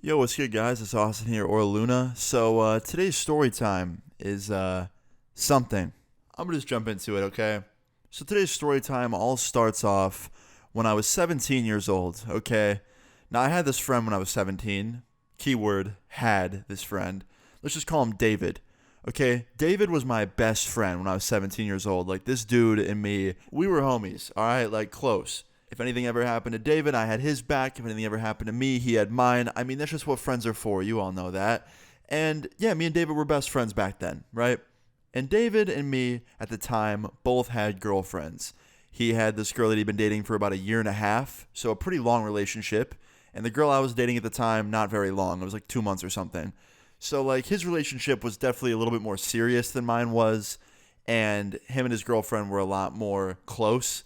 Yo, what's good, guys? It's Austin here, or Luna. Today's story time is something. I'm gonna just jump into it, okay? So today's story time all starts off when I was 17 years old, okay? Now I had this friend when I was 17. Keyword had this friend. Let's just call him David. Okay, David was my best friend when I was 17 years old. Like, this dude and me, we were homies, all right? Like, close. If anything ever happened to David, I had his back. If anything ever happened to me, he had mine. I mean, that's just what friends are for. You all know that. And yeah, me and David were best friends back then, right? And David and me at the time both had girlfriends. He had this girl that he'd been dating for about a year and a half, so a pretty long relationship. And the girl I was dating at the time, not very long. It was like 2 months or something. So, like, his relationship was definitely a little bit more serious than mine was. And him and his girlfriend were a lot more close.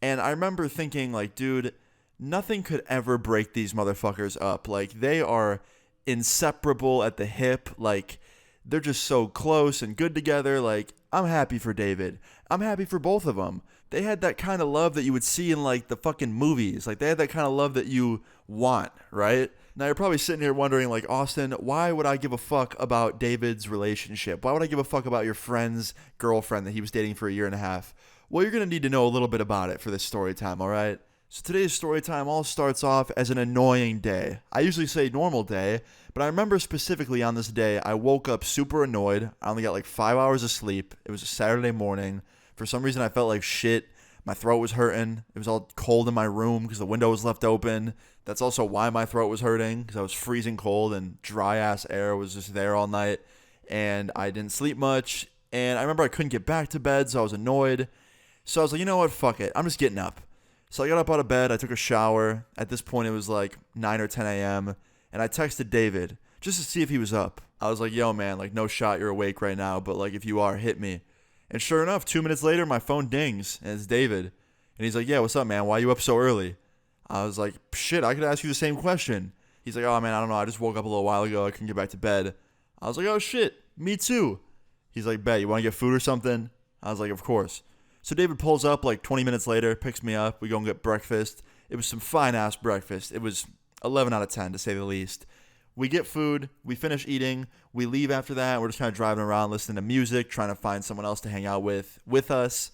And I remember thinking, like, dude, nothing could ever break these motherfuckers up. Like, they are inseparable at the hip. Like, they're just so close and good together. Like, I'm happy for David. I'm happy for both of them. They had that kind of love that you would see in, like, the fucking movies. Like, they had that kind of love that you want, right? Now, you're probably sitting here wondering, like, Austin, why would I give a fuck about David's relationship? Why would I give a fuck about your friend's girlfriend that he was dating for a year and a half? Well, you're going to need to know a little bit about it for this story time, all right? So today's story time all starts off as an annoying day. I usually say normal day, but I remember specifically on this day, I woke up super annoyed. I only got like 5 hours of sleep. It was a Saturday morning. For some reason, I felt like shit. My throat was hurting. It was all cold in my room because the window was left open. That's also why my throat was hurting, because I was freezing cold and dry-ass air was just there all night. And I didn't sleep much. And I remember I couldn't get back to bed, so I was annoyed. So I was like, you know what, fuck it. I'm just getting up. So I got up out of bed. I took a shower. At this point, it was like 9 or 10 a.m. And I texted David just to see if he was up. I was like, yo, man, like, no shot you're awake right now, but, like, if you are, hit me. And sure enough, 2 minutes later, my phone dings, and it's David. And he's like, yeah, what's up, man? Why are you up so early? I was like, shit, I could ask you the same question. He's like, oh, man, I don't know. I just woke up a little while ago. I couldn't get back to bed. I was like, oh, shit, me too. He's like, bet, you want to get food or something? I was like, of course. So David pulls up like 20 minutes later, picks me up. We go and get breakfast. It was some fine-ass breakfast. It was 11 out of 10, to say the least. We get food. We finish eating. We leave after that. We're just kind of driving around, listening to music, trying to find someone else to hang out with us.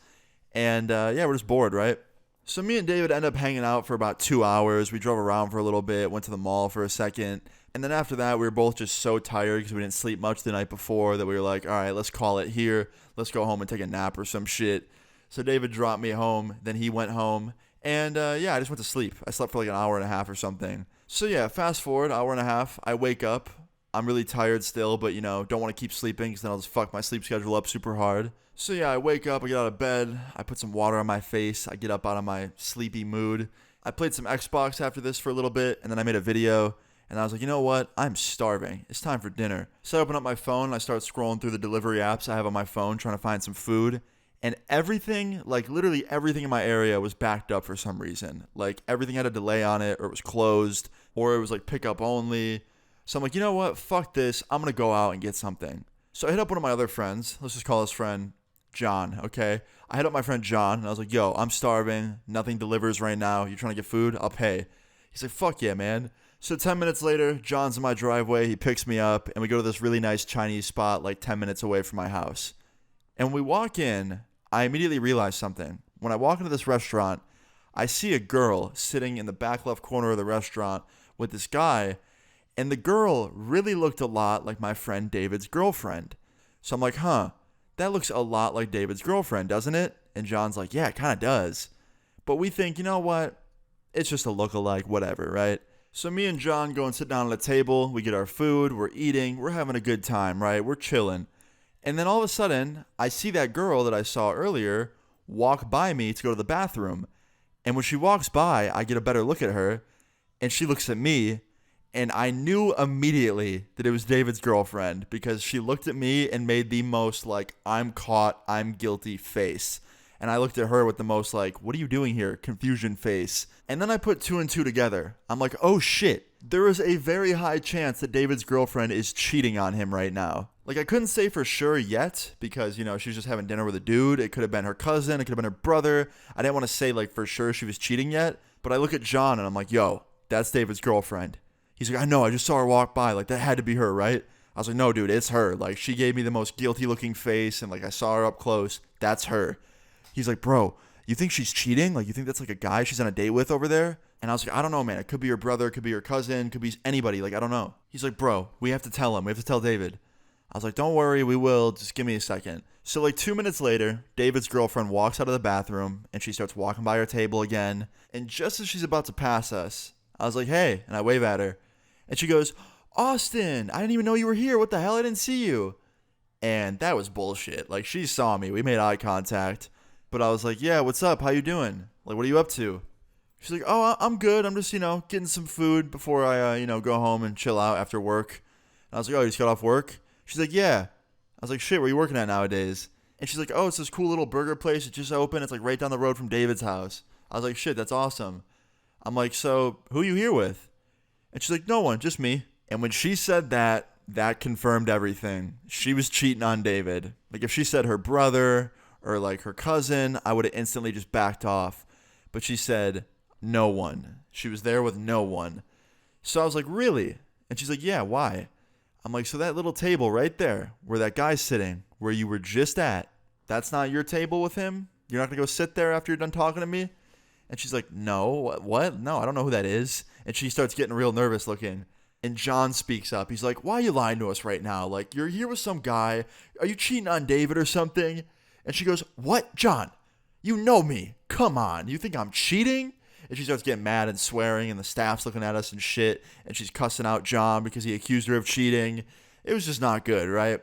And, yeah, we're just bored, right? So me and David end up hanging out for about 2 hours. We drove around for a little bit, went to the mall for a second. And then after that, we were both just so tired because we didn't sleep much the night before that we were like, all right, let's call it here. Let's go home and take a nap or some shit. So David dropped me home. Then he went home. And, yeah, I just went to sleep. I slept for like an hour and a half or something. So, yeah, fast forward, hour and a half. I wake up. I'm really tired still, but, you know, don't want to keep sleeping because then I'll just fuck my sleep schedule up super hard. So, yeah, I wake up. I get out of bed. I put some water on my face. I get up out of my sleepy mood. I played some Xbox after this for a little bit, and then I made a video. And I was like, you know what? I'm starving. It's time for dinner. So I open up my phone, and I start scrolling through the delivery apps I have on my phone, trying to find some food. And everything, like literally everything in my area was backed up for some reason. Like everything had a delay on it, or it was closed, or it was like pickup only. So I'm like, you know what? Fuck this. I'm going to go out and get something. So I hit up one of my other friends. Let's just call his friend John, okay? I hit up my friend John, and I was like, yo, I'm starving. Nothing delivers right now. You trying to get food? I'll pay. He's like, fuck yeah, man. So 10 minutes later, John's in my driveway. He picks me up, and we go to this really nice Chinese spot like 10 minutes away from my house. And when we walk in, I immediately realized something. When I walk into this restaurant, I see a girl sitting in the back left corner of the restaurant with this guy, and the girl really looked a lot like my friend David's girlfriend. So I'm like, huh, that looks a lot like David's girlfriend, doesn't it? And John's like, yeah, it kind of does. But we think, you know what? It's just a look-alike, whatever, right? So me and John go and sit down at a table. We get our food. We're eating. We're having a good time, right? We're chilling. And then all of a sudden, I see that girl that I saw earlier walk by me to go to the bathroom. And when she walks by, I get a better look at her, and she looks at me, and I knew immediately that it was David's girlfriend because she looked at me and made the most, like, I'm caught, I'm guilty face. And I looked at her with the most, like, what are you doing here? Confusion face. And then I put two and two together. I'm like, oh shit. There is a very high chance that David's girlfriend is cheating on him right now. Like, I couldn't say for sure yet because, you know, she was just having dinner with a dude. It could have been her cousin. It could have been her brother. I didn't want to say, like, for sure she was cheating yet. But I look at John and I'm like, yo, that's David's girlfriend. He's like, I know, I just saw her walk by. Like, that had to be her, right? I was like, no, dude, it's her. Like, she gave me the most guilty looking face, and like, I saw her up close. That's her. He's like, bro, you think she's cheating? Like, you think that's like a guy she's on a date with over there? And I was like, I don't know, man. It could be her brother, it could be her cousin, it could be anybody. Like, I don't know. He's like, bro, we have to tell him. We have to tell David. I was like, don't worry, we will. Just give me a second. So like 2 minutes later, David's girlfriend walks out of the bathroom and she starts walking by our table again. And just as she's about to pass us, I was like, hey, and I wave at her. And she goes, Austin, I didn't even know you were here. What the hell? I didn't see you. And that was bullshit. Like, she saw me. We made eye contact. But I was like, yeah, what's up? How you doing? Like, what are you up to? She's like, oh, I'm good. I'm just, getting some food before I, go home and chill out after work. And I was like, oh, you just got off work? She's like, yeah. I was like, shit, where are you working at nowadays? And she's like, oh, it's this cool little burger place. It just opened. It's like right down the road from David's house. I was like, shit, that's awesome. I'm like, so who are you here with? And she's like, no one, just me. And when she said that, that confirmed everything. She was cheating on David. Like, if she said her brother or like her cousin, I would have instantly just backed off. But she said no one. She was there with no one. So I was like, really? And she's like, yeah, why? I'm like, so that little table right there where that guy's sitting, where you were just at, that's not your table with him? You're not going to go sit there after you're done talking to me? And she's like, no, what? No, I don't know who that is. And she starts getting real nervous looking. And John speaks up. He's like, why are you lying to us right now? Like, you're here with some guy. Are you cheating on David or something? And she goes, what? John, you know me. Come on. You think I'm cheating? And she starts getting mad and swearing, and the staff's looking at us and shit. And she's cussing out John because he accused her of cheating. It was just not good, right?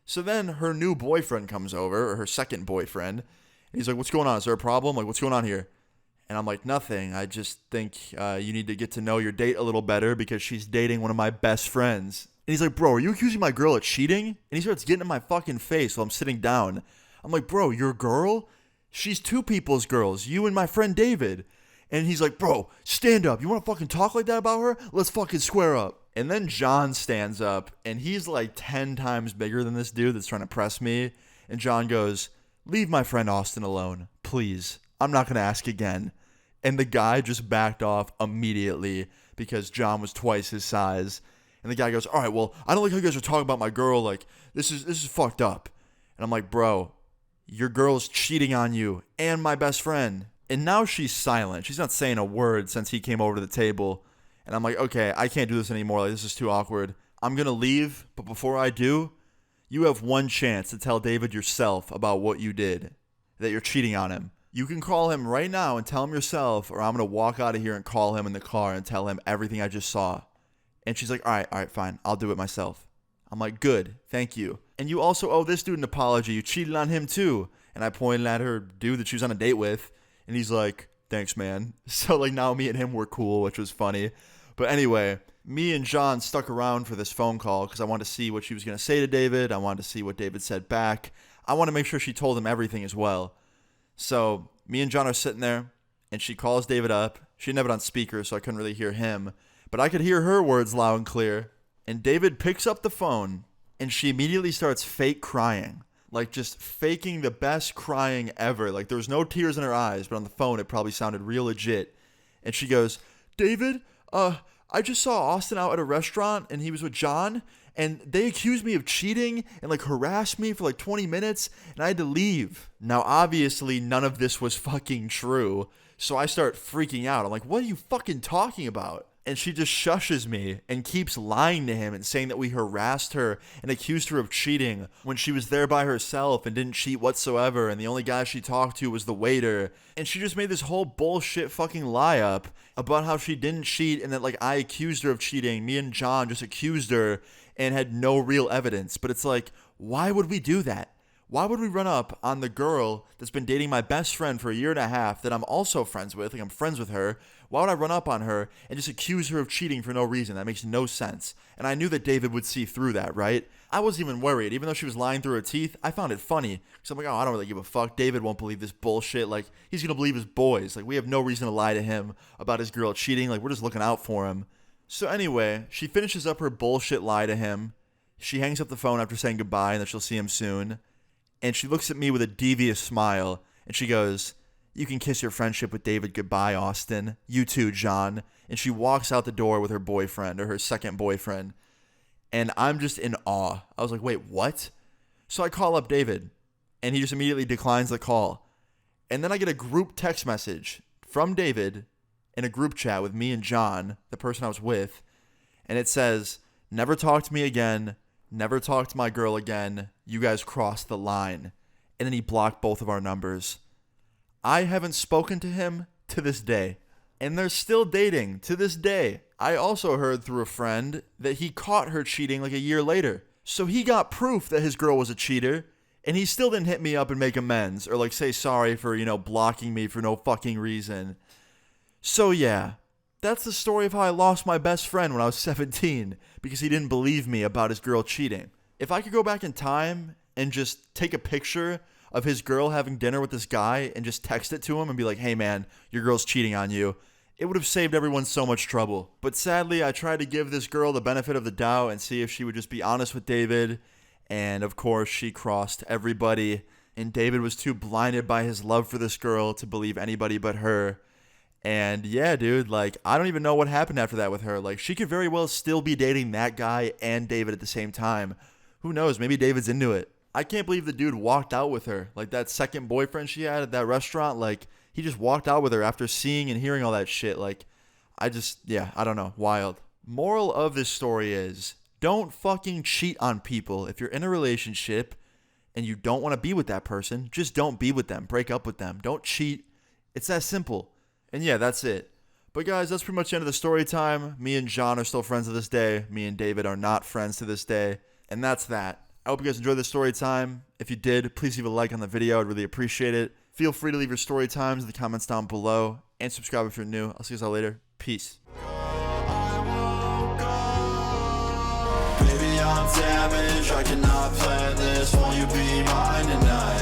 So then her new boyfriend comes over, or her second boyfriend. And he's like, what's going on? Is there a problem? Like, what's going on here? And I'm like, nothing. I just think you need to get to know your date a little better because she's dating one of my best friends. And he's like, bro, are you accusing my girl of cheating? And he starts getting in my fucking face while I'm sitting down. I'm like, bro, your girl? She's two people's girls, you and my friend David. And he's like, bro, stand up. You want to fucking talk like that about her? Let's fucking square up. And then John stands up, and he's like 10 times bigger than this dude that's trying to press me. And John goes, leave my friend Austin alone, please. I'm not going to ask again. And the guy just backed off immediately because John was twice his size. And the guy goes, all right, well, I don't like how you guys are talking about my girl. Like, this is fucked up. And I'm like, bro, your girl's cheating on you and my best friend. And now she's silent. She's not saying a word since he came over to the table. And I'm like, okay, I can't do this anymore. Like, this is too awkward. I'm going to leave. But before I do, you have one chance to tell David yourself about what you did, that you're cheating on him. You can call him right now and tell him yourself, or I'm going to walk out of here and call him in the car and tell him everything I just saw. And she's like, all right, fine. I'll do it myself. I'm like, good. Thank you. And you also owe this dude an apology. You cheated on him too. And I pointed at her dude that she was on a date with. And he's like, thanks, man. So like now me and him were cool, which was funny. But anyway, me and John stuck around for this phone call because I wanted to see what she was going to say to David. I wanted to see what David said back. I want to make sure she told him everything as well. So me and John are sitting there, and she calls David up. She didn't have it on speaker, so I couldn't really hear him. But I could hear her words loud and clear. And David picks up the phone, and she immediately starts fake crying. Like just faking the best crying ever. Like there was no tears in her eyes, but on the phone it probably sounded real legit. And she goes, David, I just saw Austin out at a restaurant, and he was with John. And they accused me of cheating and like harassed me for like 20 minutes and I had to leave. Now, obviously, none of this was fucking true. So I start freaking out. I'm like, what are you fucking talking about? And she just shushes me and keeps lying to him and saying that we harassed her and accused her of cheating when she was there by herself and didn't cheat whatsoever. And the only guy she talked to was the waiter. And she just made this whole bullshit fucking lie up about how she didn't cheat and that like I accused her of cheating. Me and John just accused her and had no real evidence. But it's like, why would we do that? Why would we run up on the girl that's been dating my best friend for a year and a half that I'm also friends with? Like I'm friends with her. Why would I run up on her and just accuse her of cheating for no reason? That makes no sense. And I knew that David would see through that, right? I wasn't even worried. Even though she was lying through her teeth, I found it funny. Because I'm like, oh, I don't really give a fuck. David won't believe this bullshit. Like, he's going to believe his boys. Like, we have no reason to lie to him about his girl cheating. Like, we're just looking out for him. So anyway, she finishes up her bullshit lie to him. She hangs up the phone after saying goodbye and that she'll see him soon. And she looks at me with a devious smile. And she goes, you can kiss your friendship with David goodbye, Austin. You too, John. and she walks out the door with her boyfriend or her second boyfriend. And I'm just in awe. I was like, wait, what? So I call up David, and he just immediately declines the call. And then I get a group text message from David in a group chat with me and John, the person I was with. And it says, never talk to me again. Never talk to my girl again. You guys crossed the line. And then he blocked both of our numbers. I haven't spoken to him to this day. And they're still dating to this day. I also heard through a friend that he caught her cheating like a year later. So he got proof that his girl was a cheater. And he still didn't hit me up and make amends or like say sorry for, blocking me for no fucking reason. So yeah, that's the story of how I lost my best friend when I was 17 because he didn't believe me about his girl cheating. If I could go back in time and just take a picture of his girl having dinner with this guy and just text it to him and be like, hey man, your girl's cheating on you, it would have saved everyone so much trouble. But sadly, I tried to give this girl the benefit of the doubt and see if she would just be honest with David. And of course, she crossed everybody. And David was too blinded by his love for this girl to believe anybody but her. And yeah, dude, like, I don't even know what happened after that with her. Like, she could very well still be dating that guy and David at the same time. Who knows? Maybe David's into it. I can't believe the dude walked out with her. Like, that second boyfriend she had at that restaurant, like, he just walked out with her after seeing and hearing all that shit. Like, I don't know. Wild. Moral of this story is, don't fucking cheat on people. If you're in a relationship and you don't want to be with that person, just don't be with them. Break up with them. Don't cheat. It's that simple. And yeah, that's it. But guys, that's pretty much the end of the story time. Me and John are still friends to this day. Me and David are not friends to this day. And that's that. I hope you guys enjoyed this story time. If you did, please leave a like on the video. I'd really appreciate it. Feel free to leave your story times in the comments down below. And subscribe if you're new. I'll see you guys all later. Peace. Baby, I'm damaged, I cannot plan this. Won't you be mine tonight?